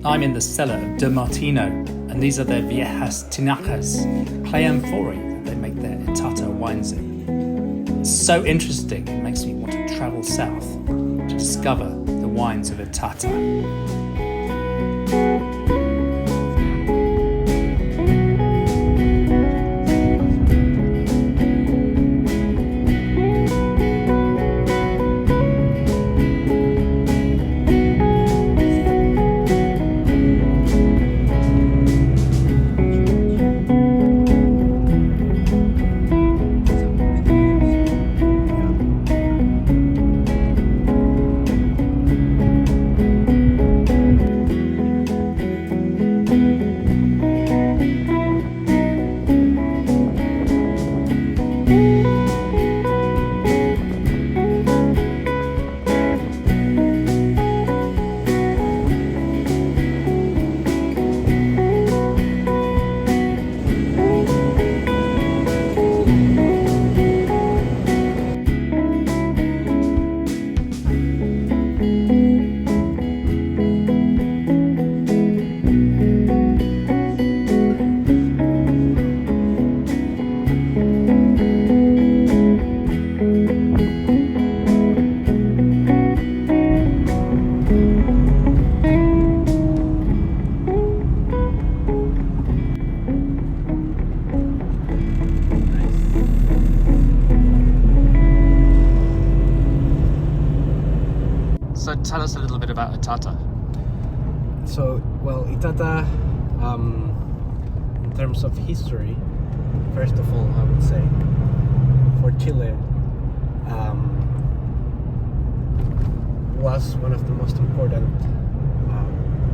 I'm in the cellar of De Martino, and these are their viejas tinacas, clay amphora that they make their Itata wines in. It's so interesting, it makes me want to travel south to discover the wines of Itata. So tell us a little bit about Itata. So, well, Itata, in terms of history, first of all, I would say, for Chile, was one of the most important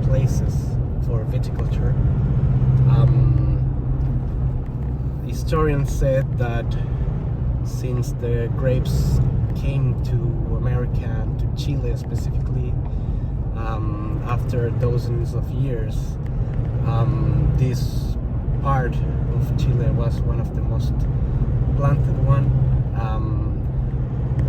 places for viticulture. Historians said that since the grapes came to America and to Chile specifically, after dozens of years, this part of Chile was one of the most planted one,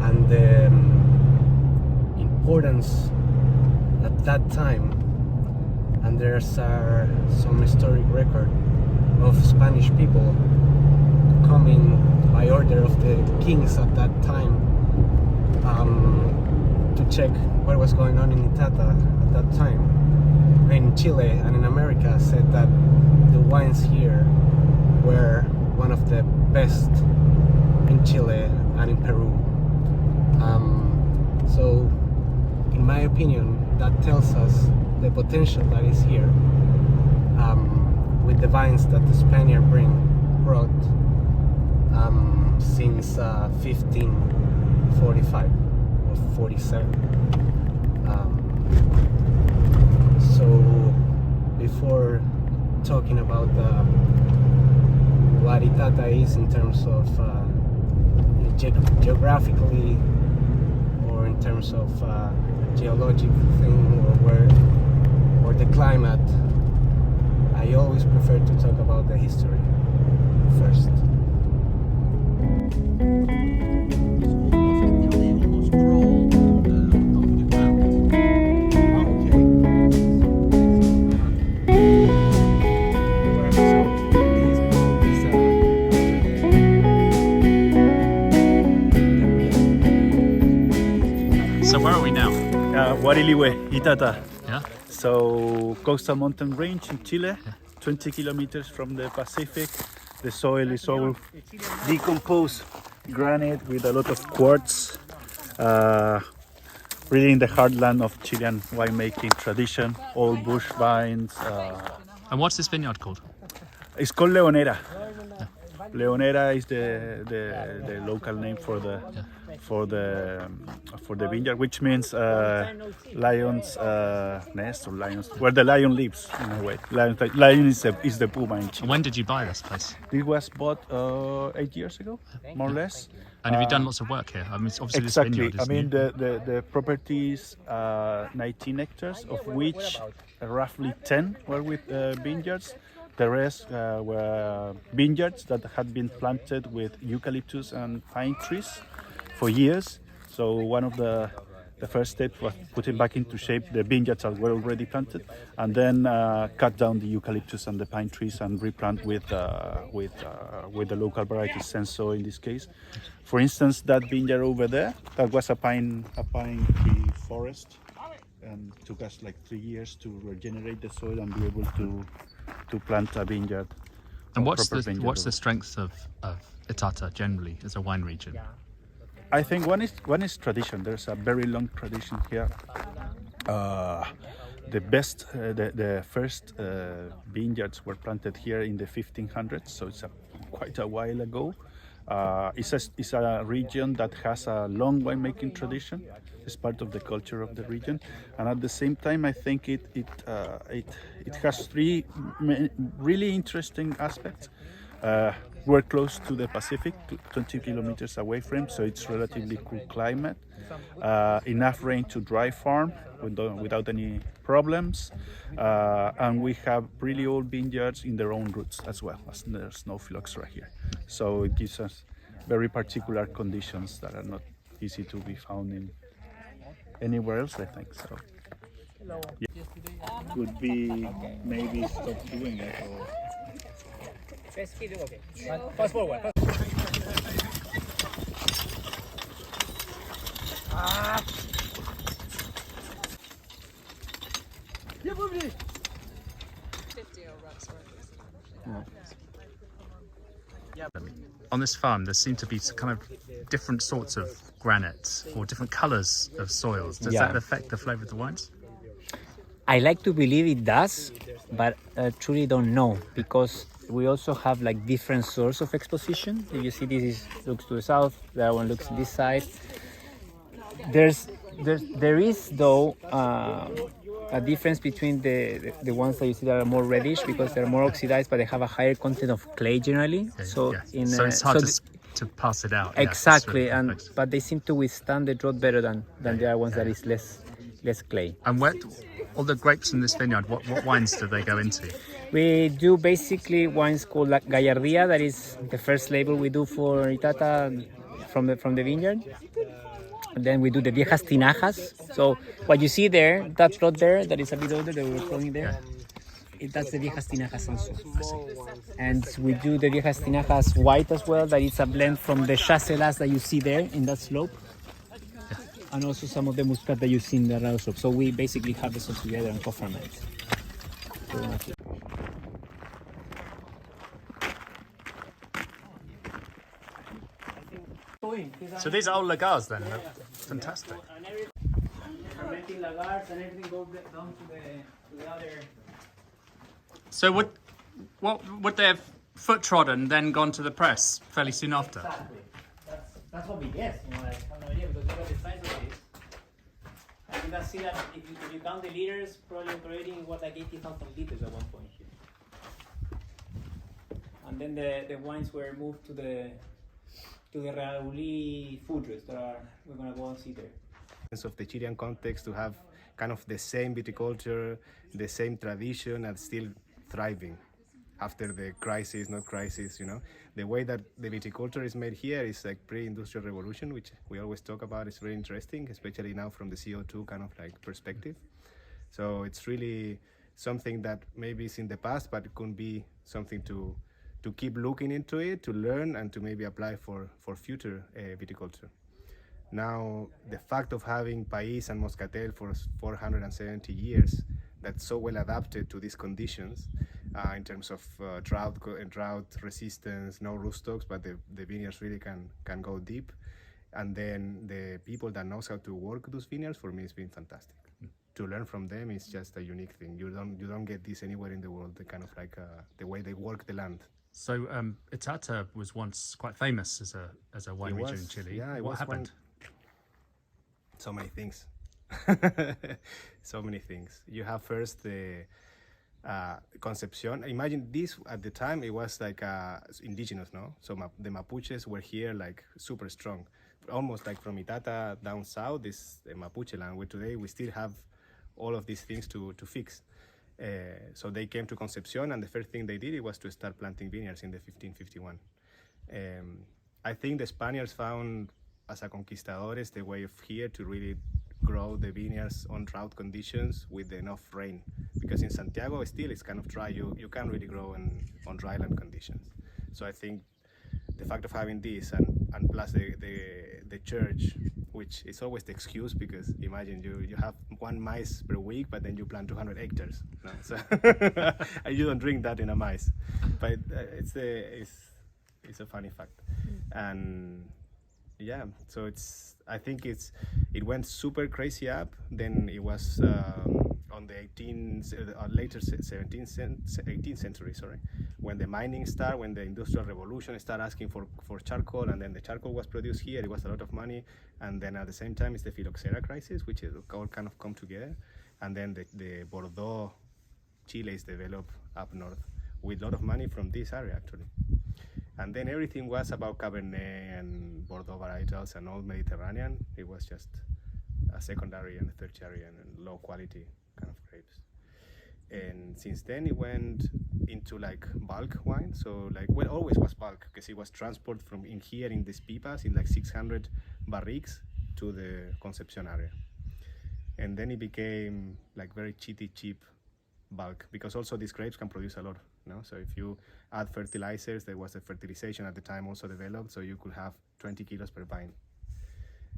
and the importance at that time, and there's some historic record of Spanish people coming by order of the kings at that time to check what was going on in Itata at that time. In Chile and in America said that the wines here were one of the best in Chile and in Peru. So in my opinion, that tells us the potential that is here with the vines that the Spaniard brought since 1545 or 47. So before talking about what Itata is in terms of geographically, or in terms of geological thing, or the climate, I always prefer to talk about the history first. So where are we now? Guarilihue, Itata. Yeah. So coastal mountain range in Chile, 20 kilometers from the Pacific. The soil is all decomposed granite with a lot of quartz. Really in the heartland of Chilean winemaking tradition, all bush vines. And what's this vineyard called? It's called Leonera. Leonera is the local name for the vineyard, which means lion's nest, or lions, where the lion lives in a way. Lion is the puma in Chile. When did you buy this place? It was bought 8 years ago, more or less. And have you done lots of work here? I mean, it's obviously Exactly. this vineyard is I mean, new. the property is 19 hectares, of which roughly 10 were with vineyards. The rest were vineyards that had been planted with eucalyptus and pine trees for years. So one of the The first step was putting back into shape the vineyards that were already planted, and then cut down the eucalyptus and the pine trees and replant with the local varieties. Senso in this case, for instance, that vineyard over there, that was a pine tree forest, and it took us like 3 years to regenerate the soil and be able to plant a vineyard. And what's the strength of Itata generally as a wine region? I think one is tradition. There's a very long tradition here. The first vineyards were planted here in the 1500s, so it's quite a while ago. It's a region that has a long winemaking tradition. It's part of the culture of the region, and at the same time, I think it has three really interesting aspects. We're close to the Pacific, 20 kilometers away from, so it's relatively cool climate. Enough rain to dry farm without any problems, and we have really old vineyards in their own roots as well, as there's no flux right here. So it gives us very particular conditions that are not easy to be found in anywhere else, I think. So yeah. Could be maybe stop doing it or... Fast forward. On this farm, there seem to be kind of different sorts of granite or different colors of soils. Does that affect the flavor of the wines? I like to believe it does, but truly don't know, because we also have like different source of exposition. If you see, looks to the south, that one looks this side. There is though a difference between the ones that you see that are more reddish because they're more oxidized, but they have a higher content of clay generally. So it's hard to pass it out. Exactly, Yeah, really but they seem to withstand the drought better than the other ones that is less clay. And all the grapes in this vineyard, what wines do they go into? We do basically wines called like Gallardia. That is the first label we do for Itata from the vineyard. And then we do the Viejas Tinajas. So what you see there, that plot there, that is a bit older that we were showing there, that's the Viejas Tinajas also. And we do the Viejas Tinajas white as well. That is a blend from the Chasselas that you see there in that slope. And also some of the Muscat that you see in the Erazo slope. So we basically have this all together and co-ferment. So these are all lagars then? They're fantastic. Fermenting lagars and everything goes down to the other. So would they have foot trodden then gone to the press fairly soon after? Exactly. That's what we guess. I have no idea because look at the size of this. And you can see that if you count the liters, probably operating it was like 80,000 liters at one point here. And then the wines were moved to the Rauli food routes that we're gonna go and see there. Of the Chilean context, to have kind of the same viticulture, the same tradition, and still thriving after the crisis, not crisis, The way that the viticulture is made here is like pre-industrial revolution, which we always talk about. It's very interesting, especially now from the CO2 kind of like perspective. So it's really something that maybe is in the past, but it could be something to keep looking into it, to learn, and to maybe apply for future viticulture. Now, the fact of having País and Moscatel for 470 years, that's so well adapted to these conditions in terms of drought resistance, no root stocks, but the vineyards really can go deep. And then the people that knows how to work those vineyards, for me, it's been fantastic. To learn from them is just a unique thing. You don't get this anywhere in the world. The kind of like the way they work the land. So Itata was once quite famous as a wine region in Chile. Yeah, what happened? So many things. So many things. You have first the Concepcion. Imagine this at the time, it was like indigenous, no? So the Mapuches were here like super strong. Almost like from Itata down south is the Mapuche land, where today we still have all of these things to fix. So they came to Concepcion, and the first thing they did was to start planting vineyards in the 1551. I think the Spaniards found, as a conquistadores, the way of here to really grow the vineyards on drought conditions with enough rain, because in Santiago still it's kind of dry. You can't really grow on dryland conditions. So I think the fact of having this and plus the church, which is always the excuse, because imagine you have 1 mice per week, but then you plant 200 hectares. No? So and you don't drink that in a mice, but it's a funny fact. And yeah, so I think it went super crazy up. Then it was on the 18th century, sorry, when the mining started, when the industrial revolution started asking for charcoal, and then the charcoal was produced here. It was a lot of money, and then at the same time it's the phylloxera crisis, which is all kind of come together, and then the Bordeaux, Chile is developed up north with a lot of money from this area actually. And then everything was about Cabernet and Bordeaux varietals and all Mediterranean. It was just a secondary and a tertiary and low quality kind of grapes. And since then it went into like bulk wine. So like, well, always was bulk, because it was transported from in here in these pipas in like 600 barriques to the Concepcion area. And then it became like very cheap bulk, because also these grapes can produce a lot. No? So if you add fertilizers, there was a fertilization at the time also developed, so you could have 20 kilos per vine.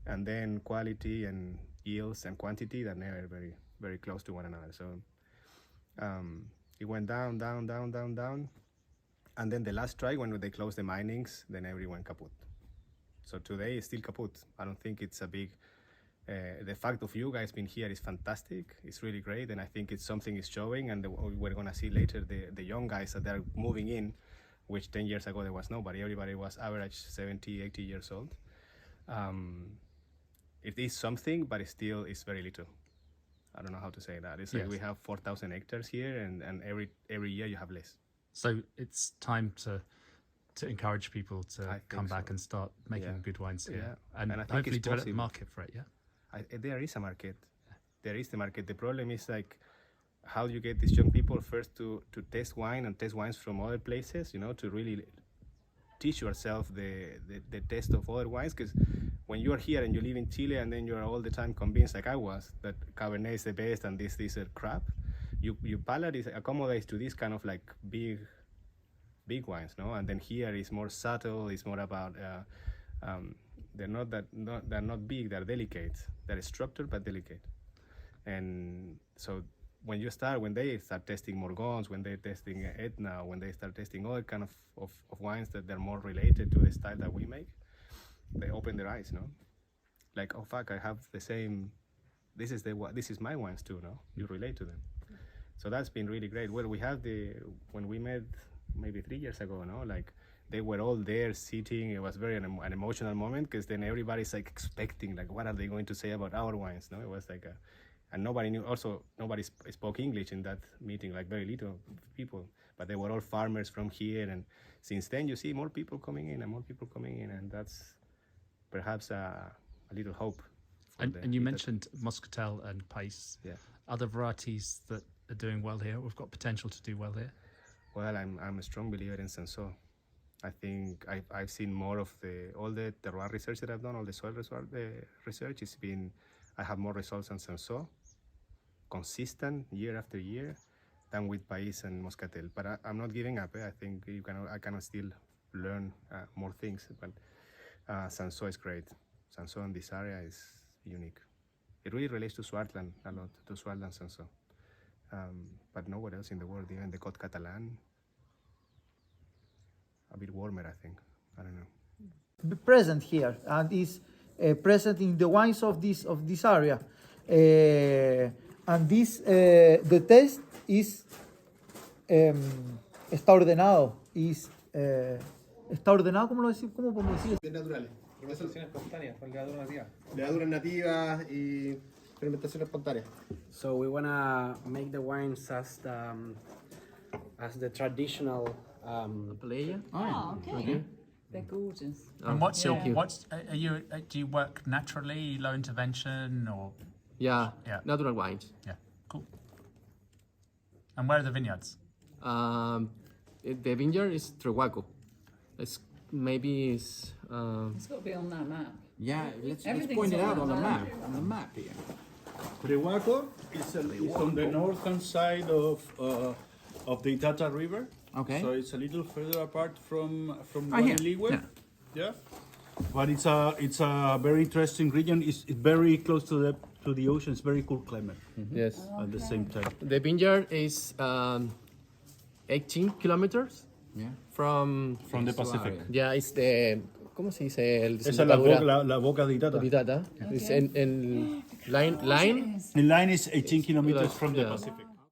And then quality and yields and quantity, they're never very close to one another. So it went down. And then the last strike, when they closed the minings, then everyone kaput. So today it's still kaput. I don't think it's a big... the fact of you guys being here is fantastic. It's really great, and I think it's something is showing, and we're gonna see later the young guys that they're moving in, which 10 years ago there was nobody. Everybody was average 70, 80 years old. It is something, but it's very little. I don't know how to say that. It's like we have 4,000 hectares here, and every year you have less. So it's time to encourage people to come back and start making good wines here, and I think hopefully develop a market for it. Yeah. There is a market. There is the market. The problem is like, how do you get these young people first to test wine and test wines from other places, to really teach yourself the taste of other wines? Because when you're here and you live in Chile and then you're all the time convinced, like I was, that Cabernet is the best and this are crap, your palate accommodates to this kind of like big wines, no? And then here is more subtle. It's more about they're not big. They're delicate. They're structured but delicate. And so when they start testing Morgons, when they're testing Etna, when they start testing other kind of wines that they're more related to the style that we make, they open their eyes, no? Like, oh fuck, I have the same. This is my wines too, no? You relate to them. So that's been really great. Well, we have when we met maybe 3 years ago, no? Like, they were all there sitting. It was very an emotional moment, because then everybody's like expecting, like, what are they going to say about our wines? No, it was like and nobody knew. Also, nobody spoke English in that meeting, like very little people. But they were all farmers from here, and since then you see more people coming in, and that's perhaps a little hope. And you mentioned Moscatel and Pace. Yeah. Other varieties that are doing well here. We've got potential to do well here. Well, I'm a strong believer in Cinsault. I think I've seen more of all the terroir research that I've done, all the soil research. I have more results on Cinsault, consistent year after year, than with País and Moscatel. But I'm not giving up. I think I can still learn more things. But Cinsault is great. Cinsault in this area is unique. It really relates to Swartland a lot, to Swartland Cinsault. But nowhere else in the world, even the Côte Catalan. A bit warmer, I think. I don't know. Present here and is present in the wines of this area, and this the taste is está ordenado. Está ordenado, ¿cómo podemos decir? De naturales. Soluciones espontáneas, con levadura nativa. Levaduras nativas y fermentación espontánea. So we wanna make the wines as the traditional Playa. Oh, okay. They're gorgeous. And do you work naturally, low intervention, or? Yeah, Yeah. natural wines. Yeah, cool. And where are the vineyards? The vineyard is Trehuaco. It's It's got to be on that map. Yeah, let's Everything's point it out on on the the map. map. On the map here. Trehuaco is on the northern side of the Itata River. Okay. So it's a little further apart from here. Guadaligüe. Yeah. But it's a very interesting region. It's very close to the ocean. It's very cool climate Yes. at the same time. The vineyard is 18 kilometers Yeah. from From the Pacific. yeah, it's the ¿cómo se dice? El Esa es la boca de Itata. Itata. It's in line. The line is 18 kilometers from the Yeah. Pacific.